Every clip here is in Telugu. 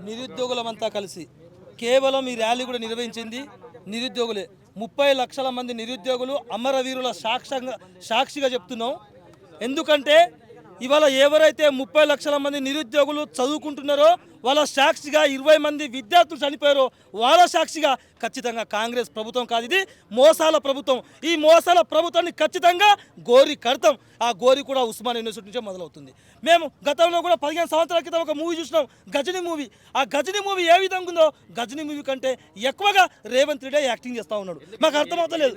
నిరుద్యోగులమంతా కలిసి కేవలం ఈ ర్యాలీ కూడా నిర్వహించింది నిరుద్యోగులే. 30 లక్షల మంది నిరుద్యోగులు అమరవీరుల సాక్షిగా చెప్తున్నాం. ఎందుకంటే ఇవాళ ఎవరైతే 30 లక్షల మంది నిరుద్యోగులు చదువుకుంటున్నారో వాళ్ళ సాక్షిగా 20 మంది విద్యార్థులు చనిపోయారో వాళ్ళ సాక్షిగా ఖచ్చితంగా కాంగ్రెస్ ప్రభుత్వం కాదు, ఇది మోసాల ప్రభుత్వం. ఈ మోసాల ప్రభుత్వాన్ని ఖచ్చితంగా గోరి కడతాం. ఆ గోరి కూడా ఉస్మానియా యూనివర్సిటీ నుంచే మొదలవుతుంది. మేము గతంలో కూడా 15 సంవత్సరాల క్రితం ఒక మూవీ చూసినాం, గజనీ మూవీ. ఆ గజనీ మూవీ ఏ విధంగా ఉందో గజనీ మూవీ కంటే ఎక్కువగా రేవంత్ రెడ్డి యాక్టింగ్ చేస్తూ ఉన్నాడు. మాకు అర్థమవుతలేదు.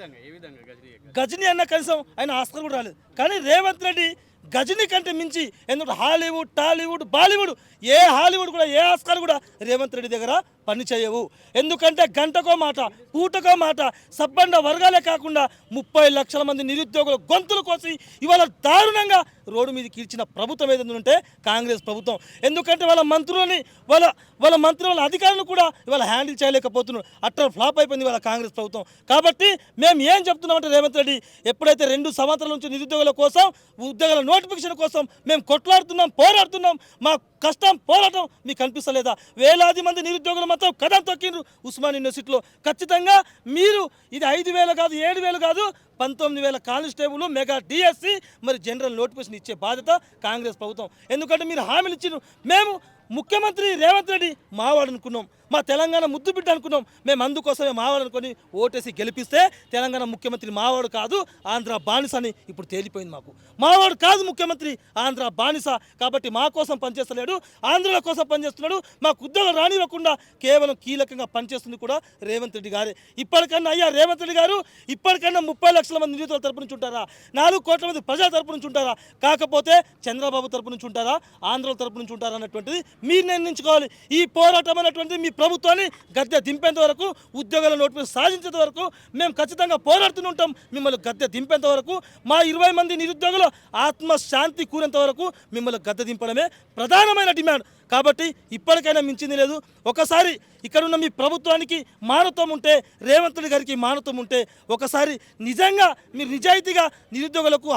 గజనీ అన్న కనీసం ఆయన ఆస్కార్ కూడా రాలేదు, కానీ రేవంత్ రెడ్డి గజనీ కంటే మించి. ఎందుకంటే హాలీవుడ్, టాలీవుడ్, బాలీవుడ్, ఏ హాలీవుడ్ కూడా ఏ ఆస్కార్ కూడా రేవంత్ రెడ్డి దగ్గర పని చేయవు. ఎందుకంటే గంటకో మాట, పూటకో మాట, సబ్బండ వర్గాలే కాకుండా 30 లక్షల మంది నిరుద్యోగుల గొంతులు కోసి ఇవాళ దారుణంగా రోడ్డు మీద కీర్చిన ప్రభుత్వం ఏదైనా ఉంటే కాంగ్రెస్ ప్రభుత్వం. ఎందుకంటే వాళ్ళ మంత్రులని వాళ్ళ అధికారులను కూడా ఇవాళ హ్యాండిల్ చేయలేకపోతున్నారు. అట్టర్ ఫ్లాప్ అయిపోయింది వాళ్ళ కాంగ్రెస్ ప్రభుత్వం. కాబట్టి మేము ఏం చెప్తున్నామంటే రేవంత్ రెడ్డి ఎప్పుడైతే 2 సంవత్సరాల నుంచి నిరుద్యోగుల కోసం, ఉద్యోగాల నోటిఫికేషన్ కోసం మేము కొట్లాడుతున్నాం, పోరాడుతున్నాం, మా కష్టం పోరాటం మీకు కనిపిస్తలేదా? వేలాది మంది నిరుద్యోగులు మొత్తం కథం తొక్కిండ్రు ఉస్మానియా యూనివర్సిటీలో. ఖచ్చితంగా మీరు ఇది 5,000 కాదు, 7,000 కాదు, 19,000 కానిస్టేబుల్, మెగా డిఎస్సి, మరి జనరల్ నోటిఫికేషన్ ఇచ్చే బాధ్యత కాంగ్రెస్ ప్రభుత్వం. ఎందుకంటే మీరు హామీలు ఇచ్చిన మేము ముఖ్యమంత్రి రేవంత్ రెడ్డి మావాడు అనుకున్నాం, మా తెలంగాణ ముద్దు బిడ్డ అనుకున్నాం. మేము అందుకోసమే మావాడు అనుకొని ఓటేసి గెలిపిస్తే తెలంగాణ ముఖ్యమంత్రి మావాడు కాదు, ఆంధ్ర బానిస అని ఇప్పుడు తేలిపోయింది. మాకు మావాడు కాదు ముఖ్యమంత్రి, ఆంధ్ర బానిస. కాబట్టి మా కోసం పనిచేస్తలేడు, ఆంధ్రుల కోసం పనిచేస్తున్నాడు. మాకు ఉద్యోగం రానివ్వకుండా కేవలం కీలకంగా పనిచేస్తుంది కూడా రేవంత్ రెడ్డి గారే. ఇప్పటికన్నా అయ్యా రేవంత్ రెడ్డి గారు, ఇప్పటికన్నా 30 లక్షల మంది నిరుద్యోగుల తరపు నుంచి ఉంటారా, 4 కోట్ల మంది ప్రజల తరపు నుంచి ఉంటారా, కాకపోతే చంద్రబాబు తరపు నుంచి ఉంటారా, ఆంధ్రుల తరపు నుంచి ఉంటారా అన్నటువంటిది మీరు నిర్ణయించుకోవాలి. ఈ పోరాటం అనేటువంటిది మీ ప్రభుత్వాన్ని గద్దె దింపేంత వరకు, ఉద్యోగాల నోటిఫికేషన్ సాధించేంత వరకు మేము ఖచ్చితంగా పోరాడుతూనే ఉంటాం. మిమ్మల్ని గద్దె దింపేంత వరకు, మా 20 మంది నిరుద్యోగులు ఆత్మశాంతి కూరేంత వరకు మిమ్మల్ని గద్దె దింపడమే ప్రధానమైన డిమాండ్. కాబట్టి ఇప్పటికైనా మించింది లేదు. ఒకసారి ఇక్కడున్న మీ ప్రభుత్వానికి మానవత్వం ఉంటే, రేవంత్ రెడ్డి గారికి మానవత్వం ఉంటే, ఒకసారి నిజంగా మీరు నిజాయితీగా నిరుద్యోగులకు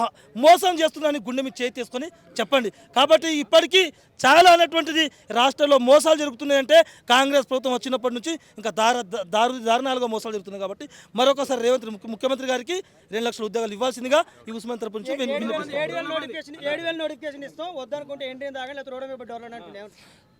మోసం చేస్తున్నారని గుండె మీద చేయి తీసుకొని చెప్పండి. కాబట్టి ఇప్పటికీ చాలా అనేటువంటిది రాష్ట్రంలో మోసాలు జరుగుతున్నాయంటే కాంగ్రెస్ ప్రభుత్వం వచ్చినప్పటి నుంచి ఇంకా దారుణాలుగా మోసాలు జరుగుతున్నాయి. కాబట్టి మరొకసారి రేవంత్ ముఖ్యమంత్రి గారికి 2 లక్షల ఉద్యోగాలు ఇవ్వాల్సిందిగా ఈ ఉస్మాన్ తరపు నుంచి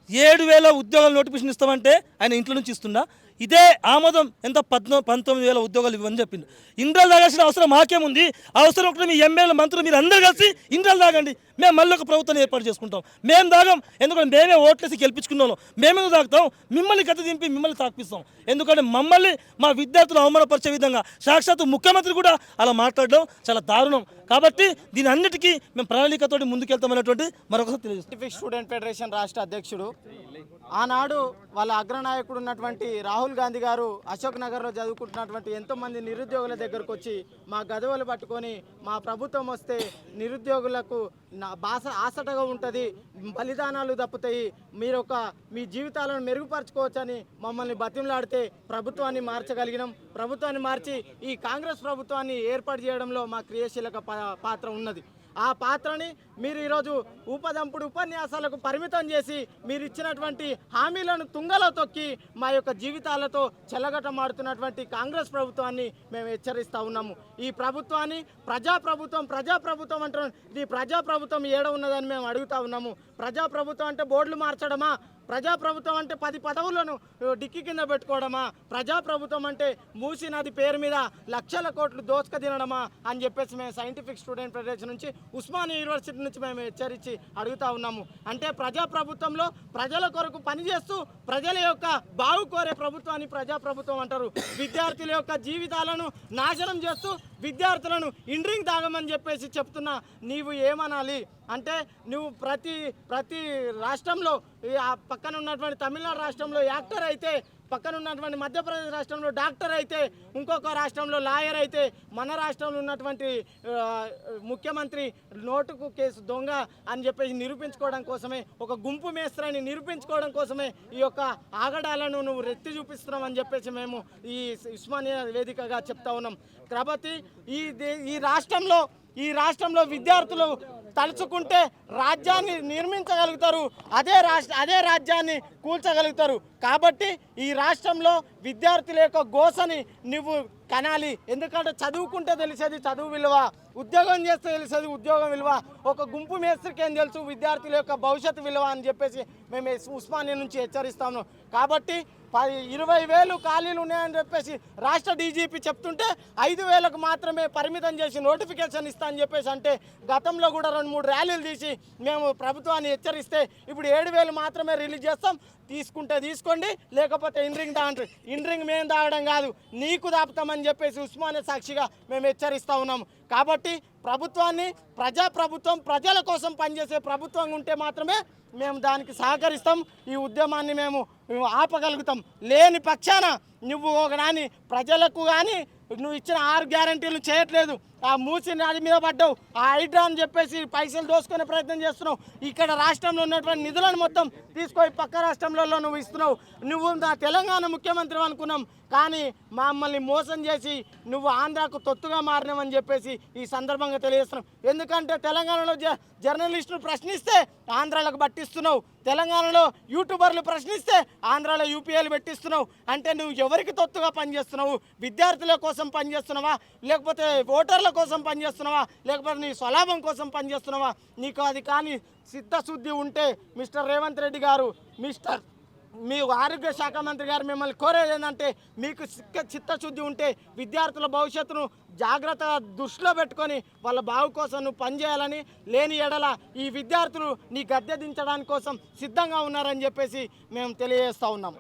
7,000 ఉద్యోగాలు నోటిఫికేషన్ ఇస్తామంటే ఆయన ఇంట్లో నుంచి ఇస్తుందా? ఇదే ఆమోదం ఎంత 19,000 ఉద్యోగాలు ఇవ్వని చెప్పింది. ఇండ్రలు తాగాల్సిన అవసరం మాకేముంది? అవసరం ఒకటి మీ ఎమ్మెల్యే మంత్రులు మీరు అందరూ కలిసి ఇండ్రలు తాగండి, మేము మళ్ళీ ఒక ప్రభుత్వాన్ని ఏర్పాటు చేసుకుంటాం. మేము తాగాం, ఎందుకంటే మేమే ఓట్లేసి గెలిపించుకున్నాం. మేమేందుకు తాగుతాం? మిమ్మల్ని గత దింపి మిమ్మల్ని తాకిపిస్తాం. ఎందుకంటే మమ్మల్ని మా విద్యార్థులు అవమానపరిచే విధంగా సాక్షాత్తు ముఖ్యమంత్రి కూడా అలా మాట్లాడడం చాలా దారుణం. కాబట్టి దీని అన్నిటికీ మేము ప్రణాళికతోటి ముందుకెళ్తామనేటువంటి మరొకసారి తెలియజేస్తాం. స్టూడెంట్ ఫెడరేషన్ రాష్ట్ర అధ్యక్షుడు, ఆనాడు వాళ్ళ అగ్రనాయకుడు ఉన్నటువంటి రాహుల్ గాంధీ గారు అశోక్ నగర్లో చదువుకుంటున్నటువంటి ఎంతోమంది నిరుద్యోగుల దగ్గరకు వచ్చి మా గదవలు పట్టుకొని మా ప్రభుత్వం వస్తే నిరుద్యోగులకు ఆసటగా ఉంటుంది, బలిదానాలు తప్పుతాయి, మీ జీవితాలను మెరుగుపరచుకోవచ్చని మమ్మల్ని బతిమలాడితే ప్రభుత్వాన్ని మార్చగలిగినాం. ప్రభుత్వాన్ని మార్చి ఈ కాంగ్రెస్ ప్రభుత్వాన్ని ఏర్పాటు చేయడంలో మా క్రియాశీలక పాత్ర ఉన్నది. ఆ పాత్రని మీరు ఈరోజు ఊపదంపుడు ఉపన్యాసాలకు పరిమితం చేసి మీరు ఇచ్చినటువంటి హామీలను తుంగలో తొక్కి మా యొక్క జీవితాలతో చెలగటమాడుతున్నటువంటి కాంగ్రెస్ ప్రభుత్వాన్ని మేము హెచ్చరిస్తూ ఉన్నాము. ఈ ప్రభుత్వాన్ని ప్రజాప్రభుత్వం అంటున్నాం. ఈ ప్రజాప్రభుత్వం ఏడ ఉన్నదని మేము అడుగుతూ ఉన్నాము. ప్రజాప్రభుత్వం అంటే బోర్డులు మార్చడమా? ప్రజాప్రభుత్వం అంటే 10 పదవులను డిక్కి కింద పెట్టుకోవడమా? ప్రజాప్రభుత్వం అంటే మూసీ నది పేరు మీద లక్షల కోట్లు దోచుక తినడమా అని చెప్పేసి మేము సైంటిఫిక్ స్టూడెంట్ ఫెడరేషన్ నుంచి ఉస్మానియా యూనివర్సిటీ నుంచి మేము హెచ్చరించి అడుగుతూ ఉన్నాము. అంటే ప్రజాప్రభుత్వంలో ప్రజల కొరకు పనిచేస్తూ ప్రజల యొక్క బాగు కోరే ప్రభుత్వాన్ని ప్రజాప్రభుత్వం అంటారు. విద్యార్థుల యొక్క జీవితాలను నాశనం చేస్తూ విద్యార్థులను ఇండ్రింగ్ తాగమని చెప్పేసి చెప్తున్నా నీవు ఏమనాలి? అంటే నువ్వు ప్రతి రాష్ట్రంలో పక్కన ఉన్నటువంటి తమిళనాడు రాష్ట్రంలో యాక్టర్ అయితే, పక్కన ఉన్నటువంటి మధ్యప్రదేశ్ రాష్ట్రంలో డాక్టర్ అయితే, ఇంకొక రాష్ట్రంలో లాయర్ అయితే, మన రాష్ట్రంలో ఉన్నటువంటి ముఖ్యమంత్రి నోటుకు కేసు దొంగ అని చెప్పేసి నిరూపించుకోవడం కోసమే, ఒక గుంపు మేస్త్రాన్ని నిరూపించుకోవడం కోసమే ఈ యొక్క ఆగడాలను నువ్వు రెత్తి చూపిస్తున్నావు అని చెప్పేసి మేము ఈ ఉస్మానియా వేదికగా చెప్తా ఉన్నాం. కాబట్టి ఈ రాష్ట్రంలో విద్యార్థులు తలుచుకుంటే రాజ్యాన్ని నిర్మించగలుగుతారు, అదే రాజ్యాన్ని కూల్చగలుగుతారు. కాబట్టి ఈ రాష్ట్రంలో విద్యార్థుల యొక్క గోసని నువ్వు కనాలి. ఎందుకంటే చదువుకుంటే తెలిసేది చదువు విలువ, ఉద్యోగం చేస్తే తెలిసేది ఉద్యోగం విలువ. ఒక గుంపు మేస్త్రికి ఏం తెలుసు విద్యార్థుల యొక్క భవిష్యత్తు విలువ అని చెప్పేసి మేము ఉస్మానియా నుంచి హెచ్చరిస్తాము. కాబట్టి 20,000 ఖాళీలు ఉన్నాయని చెప్పేసి రాష్ట్ర డీజీపీ చెప్తుంటే 5,000కు మాత్రమే పరిమితం చేసి నోటిఫికేషన్ ఇస్తా అని చెప్పేసి అంటే, గతంలో కూడా 2-3 ర్యాలీలు తీసి మేము ప్రభుత్వాన్ని హెచ్చరిస్తే ఇప్పుడు 7,000 మాత్రమే రిలీజ్ చేస్తాం, తీసుకుంటే తీసుకోండి, లేకపోతే ఇన్రింగ్ తాగండి. ఇన్రింగ్ మేము తాగడం కాదు, నీకు దాపుతామని చెప్పేసి ఉస్మానియా సాక్షిగా మేము హెచ్చరిస్తూ ఉన్నాము. కాబట్టి ప్రభుత్వాన్ని ప్రజాప్రభుత్వం, ప్రజల కోసం పనిచేసే ప్రభుత్వం ఉంటే మాత్రమే మేము దానికి సహకరిస్తాం, ఈ ఉద్యమాన్ని మేము ఆపగలుగుతాం. లేని పక్షాన నువ్వు ఒకనాని ప్రజలకు కానీ నువ్వు ఇచ్చిన 6 గ్యారంటీలు చేయట్లేదు, ఆ మూసి నది మీద పడ్డావు, ఆ హైడ్రా అని చెప్పేసి పైసలు దోసుకునే ప్రయత్నం చేస్తున్నావు, ఇక్కడ రాష్ట్రంలో ఉన్నటువంటి నిధులను మొత్తం తీసుకొని పక్క రాష్ట్రంలో నువ్వు ఇస్తున్నావు. నువ్వు నా తెలంగాణ ముఖ్యమంత్రి అనుకున్నాం, కానీ మమ్మల్ని మోసం చేసి నువ్వు ఆంధ్రాకు తొత్తుగా మారినావని చెప్పేసి ఈ సందర్భంగా తెలియజేస్తున్నాం. ఎందుకంటే తెలంగాణలో జర్నలిస్టులు ప్రశ్నిస్తే ఆంధ్రాలకు పట్టిస్తున్నావు, తెలంగాణలో యూట్యూబర్లు ప్రశ్నిస్తే ఆంధ్రాలో యూపీఏలు పెట్టిస్తున్నావు. అంటే నువ్వు ఎవరికి తొత్తుగా పనిచేస్తున్నావు? విద్యార్థుల కోసం పనిచేస్తున్నావా, లేకపోతే ఓటర్ల కోసం పనిచేస్తున్నావా, లేకపోతే నీ స్వలాభం కోసం పనిచేస్తున్నావా? నీకు అది కానీ చిత్తశుద్ధి ఉంటే మిస్టర్ రేవంత్ రెడ్డి గారు, మీ ఆరోగ్య శాఖ మంత్రి గారు మిమ్మల్ని కోరేది ఏంటంటే, మీకు చిత్తశుద్ధి ఉంటే విద్యార్థుల భవిష్యత్తును జాగ్రత్తగా దృష్టిలో పెట్టుకొని వాళ్ళ బాగు కోసం నువ్వు పనిచేయాలని, లేని ఎడల ఈ విద్యార్థులు నీ గద్దె దించడానికి కోసం సిద్ధంగా ఉన్నారని చెప్పేసి మేము తెలియజేస్తూ ఉన్నాం.